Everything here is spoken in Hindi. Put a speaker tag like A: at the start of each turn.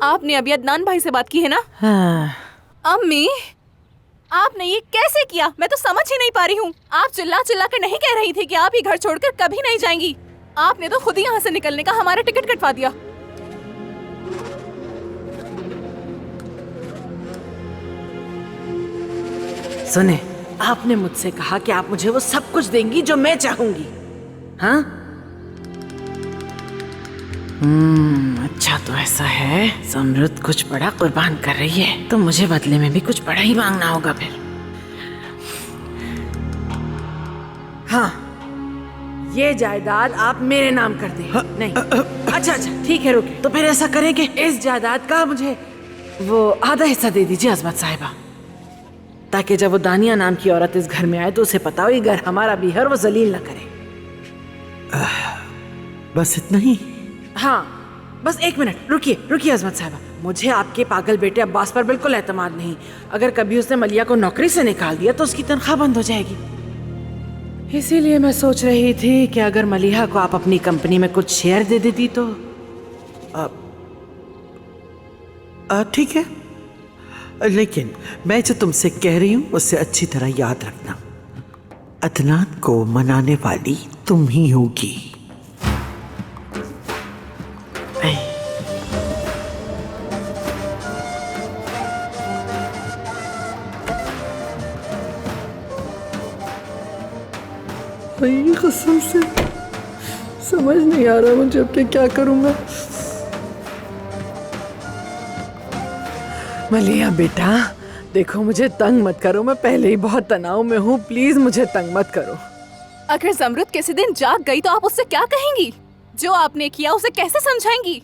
A: आपने अभी अदनान भाई से बात की है ना?
B: हाँ।
A: अम्मी, आपने ये कैसे किया? मैं तो समझ ही नहीं पा रही हूँ। आप चिल्ला चिल्ला कर नहीं कह रही थी कि आप ये घर छोड़कर कभी नहीं जाएंगी। आपने तो खुद ही यहाँ से निकलने का हमारा टिकट कटवा दिया।
B: सुने, आपने मुझसे कहा कि आप मुझे वो सब कुछ देंगी जो मैं चाहूंगी। हाँ? अच्छा तो ऐसा है, समृद्ध कुछ बड़ा कुर्बान कर रही है तो मुझे बदले में भी कुछ बड़ा ही मांगना होगा फिर। हाँ, ये जायदाद आप मेरे नाम कर दे। नहीं, अच्छा ठीक है, रुके। तो फिर ऐसा करें कि इस जायदाद का मुझे वो आधा हिस्सा दे दीजिए अजमत साहिबा, ताकि जब वो दानिया नाम की औरत इस घर में आए तो उसे पता हो ये घर हमारा भी है और वो जलील न करे।
C: बस इतना ही?
B: हाँ, बस एक मिनट रुकिए अजमत साहिबा। मुझे आपके पागल बेटे अब्बास पर बिल्कुल एतमाद नहीं। अगर कभी उसने मलिया को नौकरी से निकाल दिया तो उसकी तनख्वाह बंद हो जाएगी। इसीलिए मैं सोच रही थी कि अगर मलिहा को आप अपनी कंपनी में कुछ शेयर दे देती तो।
C: ठीक है, लेकिन मैं जो तुमसे कह रही हूं उससे अच्छी तरह याद रखना, अदनान को मनाने वाली तुम ही होगी।
D: भाई कसम से समझ नहीं आ रहा मुझे अब क्या करूंगा। मलिया बेटा, देखो मुझे तंग मत करो, मैं पहले ही बहुत तनाव में हूँ, प्लीज मुझे तंग मत करो।
A: अगर समृद्ध किसी दिन जाग गई तो आप उससे क्या कहेंगी? जो आपने किया उसे कैसे समझाएंगी?